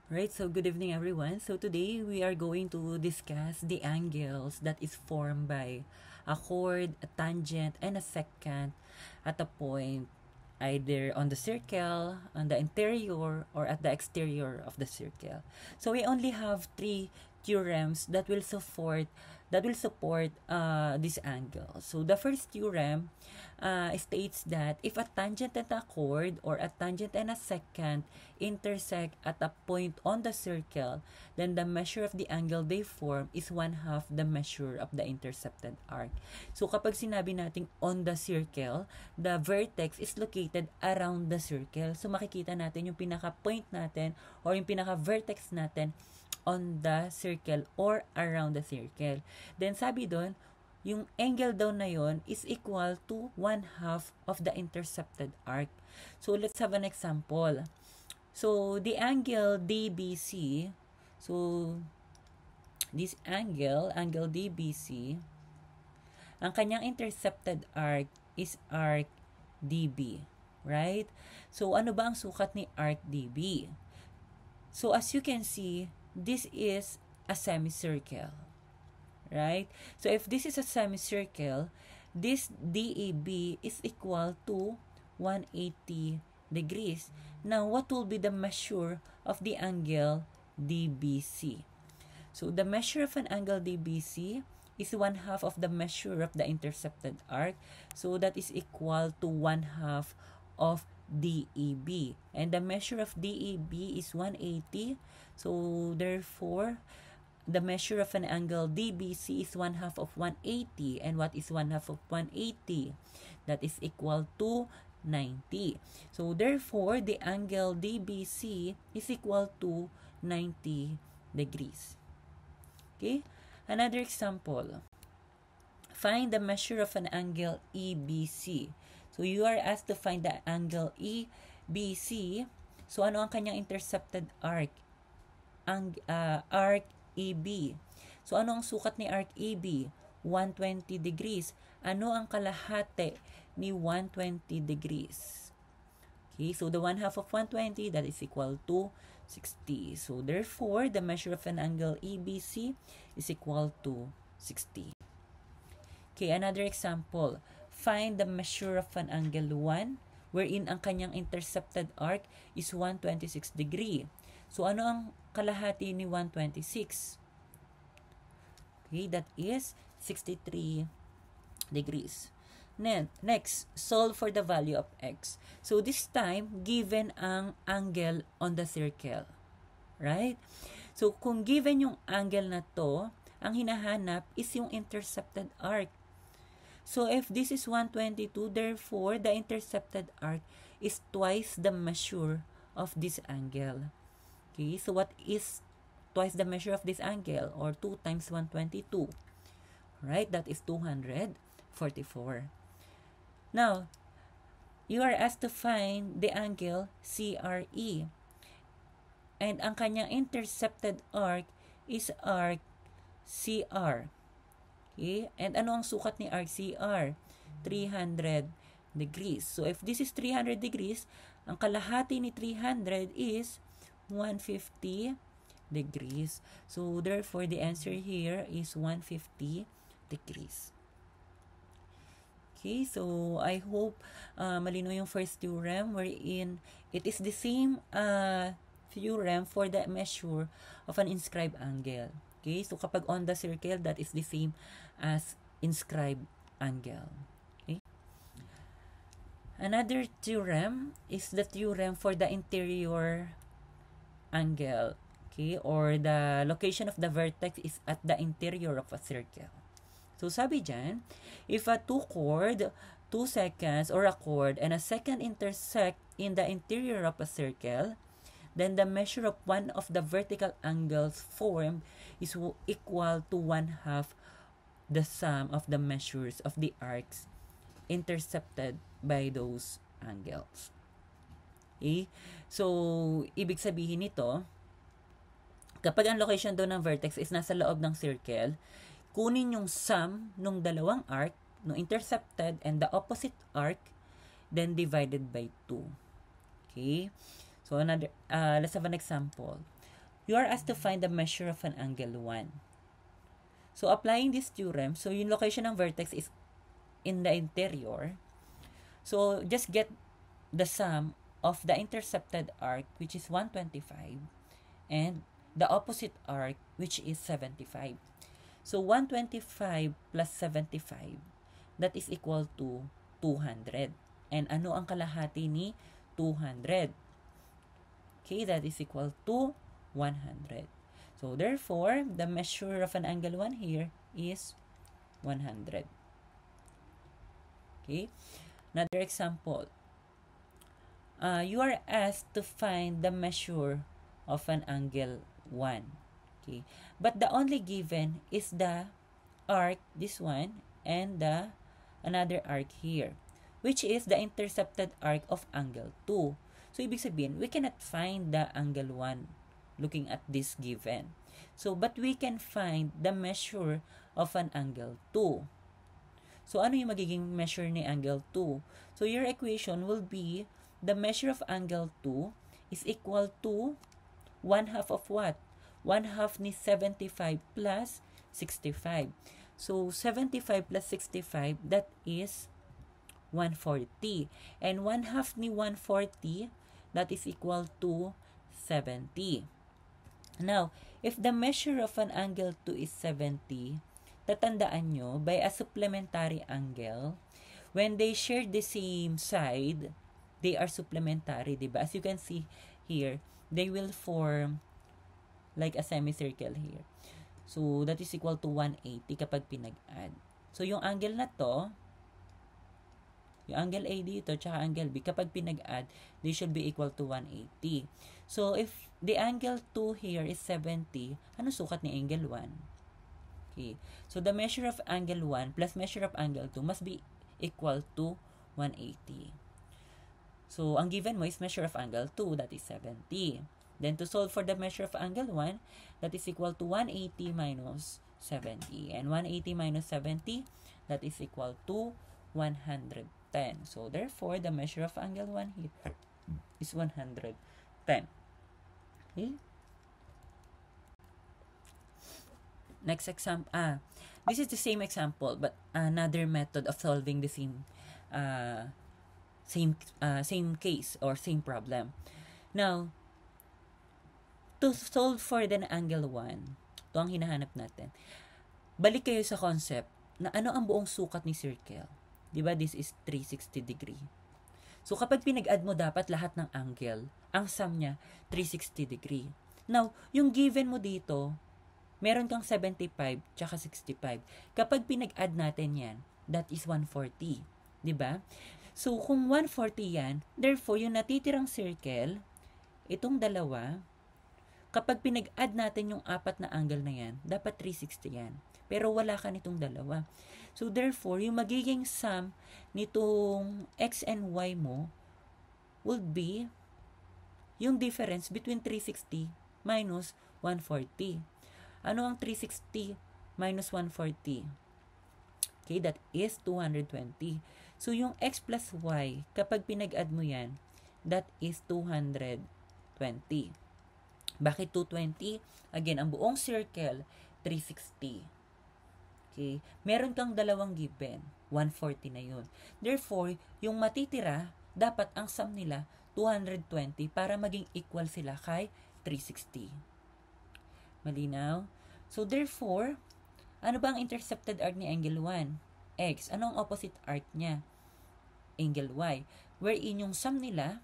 Right, so good evening everyone. So today we are going to discuss the angles that is formed by a chord, a tangent, and a secant at a point either on the circle, on the interior, or at the exterior of the circle. So we only have three theorems that will support this angle. So the first theorem states that if a tangent and a chord or a tangent and a secant intersect at a point on the circle, then the measure of the angle they form is 1/2 the measure of the intercepted arc. So kapag sinabi nating on the circle, the vertex is located around the circle. So makikita natin yung pinaka-point natin or yung pinaka-vertex natin on the circle or around the circle. Then sabi doon, yung angle daw na yon is equal to 1/2 of the intercepted arc. So let's have an example. So the angle DBC, so this angle DBC, ang kanyang intercepted arc is arc DB, right? So ano ba ang sukat ni arc DB? So as you can see, this is a semicircle, right? So if this is a semicircle, this DAB is equal to 180 degrees. Now, what will be the measure of the angle DBC? So the measure of an angle DBC is 1/2 of the measure of the intercepted arc. So that is equal to 1/2 of DEB. And the measure of DEB is 180. So therefore, the measure of an angle DBC is 1/2 of 180. And what is 1/2 of 180? That is equal to 90. So therefore, the angle DBC is equal to 90 degrees. Okay? Another example. Find the measure of an angle EBC. So you are asked to find the angle EBC. So ano ang kanyang intercepted arc? Arc EB. So ano ang sukat ni arc EB? 120 degrees. Ano ang kalahati ni 120 degrees? Okay, so the 1/2 of 120, that is equal to 60. So therefore, the measure of an angle EBC is equal to 60. Okay, another example. Find the measure of an angle 1 wherein ang kanyang intercepted arc is 126 degree. So ano ang kalahati ni 126? Okay, that is 63 degrees. Next, solve for the value of x. So this time, given ang angle on the circle. Right? So kung given yung angle na to, ang hinahanap is yung intercepted arc. So if this is 122, therefore, the intercepted arc is twice the measure of this angle. Okay, so what is twice the measure of this angle? Or 2 times 122. Right? That is 244. Now, you are asked to find the angle CRE. And ang kanyang intercepted arc is arc CR. Okay? And ano ang sukat ni arc CR? 300 degrees. So if this is 300 degrees, ang kalahati ni 300 is 150 degrees. So therefore, the answer here is 150 degrees. Okay, so I hope malino yung first theorem wherein it is the same theorem for the measure of an inscribed angle. Okay, so kapag on the circle, that is the same as inscribed angle. Okay. Another theorem is the theorem for the interior angle. Okay, or the location of the vertex is at the interior of a circle. So sabi dyan, if a 2 chord, 2 seconds, or a chord and a secant intersect in the interior of a circle, then the measure of one of the vertical angles formed is equal to 1/2 the sum of the measures of the arcs intercepted by those angles. Okay? So, ibig sabihin nito, kapag ang location doon ng vertex is nasa loob ng circle, kunin yung sum nung dalawang arc, nung intercepted and the opposite arc, then divided by 2. Okay? So, let's have an example. you are asked to find the measure of an angle 1. So, applying this theorem, so yung location ng vertex is in the interior. So, just get the sum of the intercepted arc, which is 125, and the opposite arc, which is 75. So, 125 plus 75, that is equal to 200. And ano ang kalahati ni 200? Okay, that is equal to 100. So, therefore, the measure of an angle 1 here is 100. Okay, another example. You are asked to find the measure of an angle 1. Okay, but the only given is the arc, this one, and the another arc here, which is the intercepted arc of angle 2. So, ibig sabihin, we cannot find the angle 1 looking at this given. So, but we can find the measure of an angle 2. So, ano yung magiging measure ni angle 2? So, your equation will be the measure of angle 2 is equal to 1/2 of what? 1/2 ni 75 plus 65. So, 75 plus 65, that is 140. And 1/2 ni 140, that is equal to 70. Now, if the measure of an angle 2 is 70, tatandaan nyo, by a supplementary angle, when they share the same side, they are supplementary, diba? As you can see here, they will form like a semicircle here. So, that is equal to 180 kapag pinag-add. So, yung angle na to, yung angle A dito, tsaka angle B, kapag pinag-add, they should be equal to 180. So, if the angle 2 here is 70, ano sukat ni angle 1? Okay. So, the measure of angle 1 plus measure of angle 2 must be equal to 180. So, ang given mo is measure of angle 2, that is 70. Then, to solve for the measure of angle 1, that is equal to 180 minus 70. And 180 minus 70, that is equal to 110. So, therefore, the measure of angle 1 here is 110. Okay? Next example. This is the same example, but another method of solving the same case or same problem. Now, to solve for the angle 1, ito ang hinahanap natin. Balik kayo sa concept na ano ang buong sukat ni circle. Diba? This is 360 degree. So, kapag pinag-add mo dapat lahat ng angle, ang sum niya, 360 degree. Now, yung given mo dito, meron kang 75 tsaka 65. Kapag pinag-add natin yan, that is 140. Diba? So, kung 140 yan, therefore, yung natitirang circle, itong dalawa, kapag pinag-add natin yung apat na angle na yan, dapat 360 yan. Pero wala ka nitong dalawa. So, therefore, yung magiging sum nitong x and y mo would be yung difference between 360 minus 140. Ano ang 360 minus 140? Okay, that is 220. So, yung x plus y, kapag pinag-add mo yan, that is 220. Bakit 220? Again, ang buong circle, 360. Okay? Meron kang dalawang given. 140 na yun. Therefore, yung matitira, dapat ang sum nila, 220 para maging equal sila kay 360. Malinaw? So, therefore, ano ba ang intercepted arc ni angle 1? X. Ano ang opposite arc niya? Angle Y. Wherein yung sum nila,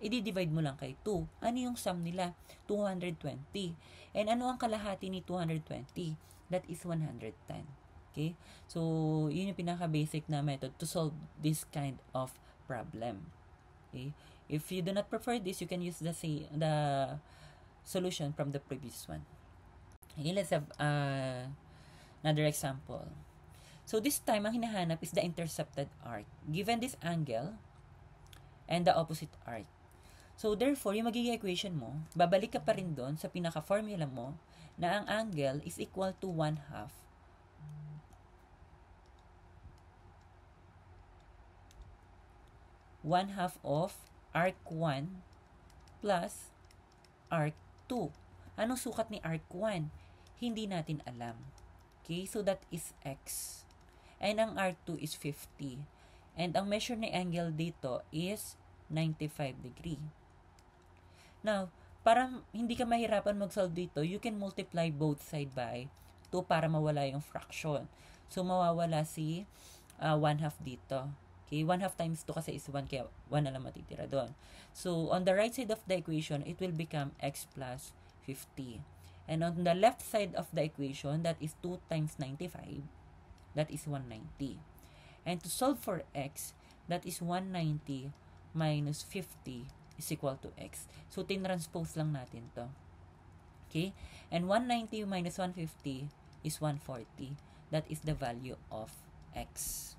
i-divide mo lang kay 2. Ano yung sum nila? 220. And ano ang kalahati ni 220? That is 110. Okay? So, yun yung pinaka-basic na method to solve this kind of problem. Okay? If you do not prefer this, you can use the solution from the previous one. Okay, let's have another example. So, this time, ang hinahanap is the intercepted arc. Given this angle and the opposite arc. So, therefore, yung magiging equation mo, babalik ka pa rin doon sa pinaka-formula mo na ang angle is equal to 1/2 of arc 1 plus arc 2. Anong sukat ni arc 1? Hindi natin alam. Okay, so that is x. And ang arc 2 is 50. And ang measure ni angle dito is 95 degree. Now, para hindi ka mahirapan mag-solve dito, you can multiply both side by 2 para mawala yung fraction. So, mawawala si 1/2 dito. Okay, 1/2 times 2 kasi is 1, kaya 1 na lang matitira doon. So, on the right side of the equation, it will become x plus 50. And on the left side of the equation, that is 2 times 95, that is 190. And to solve for x, that is 190 minus 50 is equal to x. So, tinranspose lang natin to. Okay? And 190 minus 150 is 140. That is the value of x.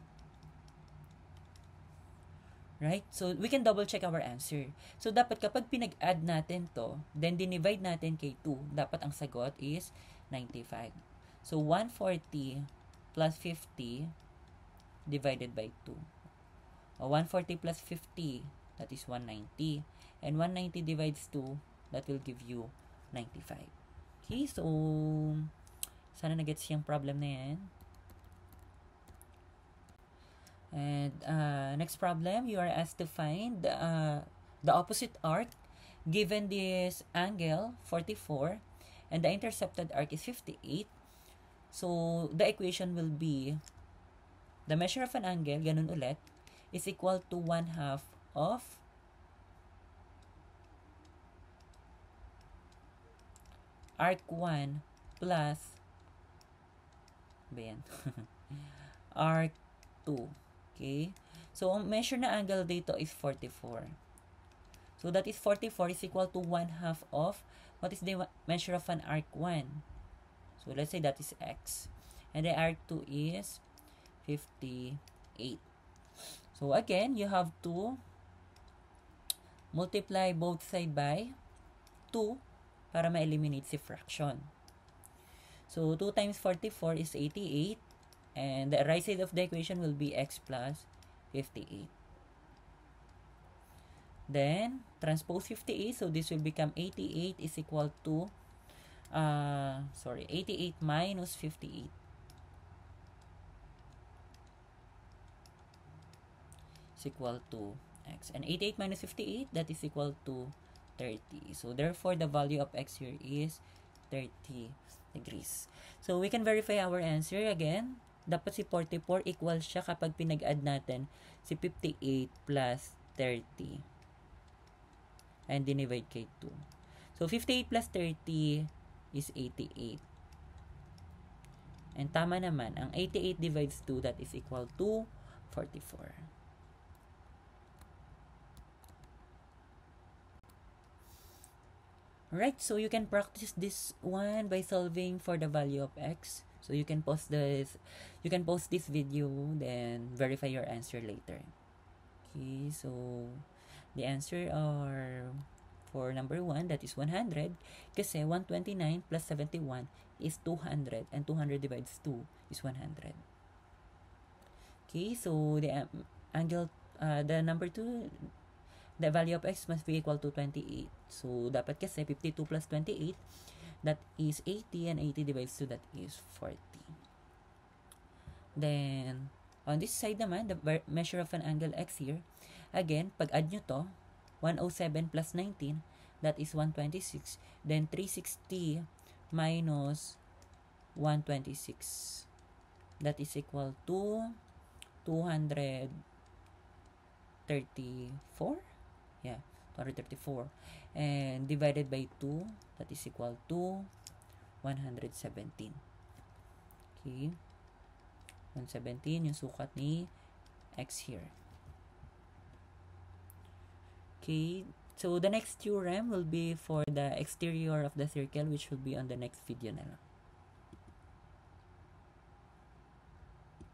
Right? So, we can double check our answer. So, dapat kapag pinag-add natin to, then dinivide natin kay 2, dapat ang sagot is 95. So, 140 plus 50 divided by 2. 140 plus 50, that is 190. And 190 divides 2, that will give you 95. Okay, so, sana nagets yung problem na yan. And next problem, you are asked to find the opposite arc given this angle 44 and the intercepted arc is 58. So the equation will be the measure of an angle, ganun ulit, is equal to 1/2 of arc 1 plus arc 2. Okay? So, ang measure na angle dito is 44. So, that is 44 is equal to 1/2 of, what is the measure of an arc 1? So, let's say that is x. And the arc 2 is 58. So, again, you have to multiply both side by 2 para ma-eliminate si fraction. So, 2 times 44 is 88. And the right side of the equation will be x plus 58. Then, transpose 58. So, this will become 88 is equal to, 88 minus 58. Is equal to x. And 88 minus 58, that is equal to 30. So, therefore, the value of x here is 30 degrees. So, we can verify our answer again. Dapat si 44 equal siya kapag pinag-add natin si 58 plus 30. And dinivide kay 2. So, 58 plus 30 is 88. And tama naman, ang 88 divides 2, that is equal to 44. Right, so you can practice this one by solving for the value of x. So you can post this video, then verify your answer later. Okay, so the answer are for number 1, that is 100. Kasi 129 plus 71 is 200. And 200 divides 2 is 100. Okay, so the angle, the number 2, the value of x must be equal to 28. So, dapat kasi 52 plus 28, that is 80, and 80 divides 2, that is 40. Then, on this side naman, the measure of an angle x here, again, pag-add nyo to, 107 plus 19, that is 126. Then, 360 minus 126, that is equal to 234. Yeah, 234. And divided by 2, that is equal to 117. Okay. 117 yung sukat ni x here. Okay. So, the next theorem will be for the exterior of the circle, which will be on the next video na lang.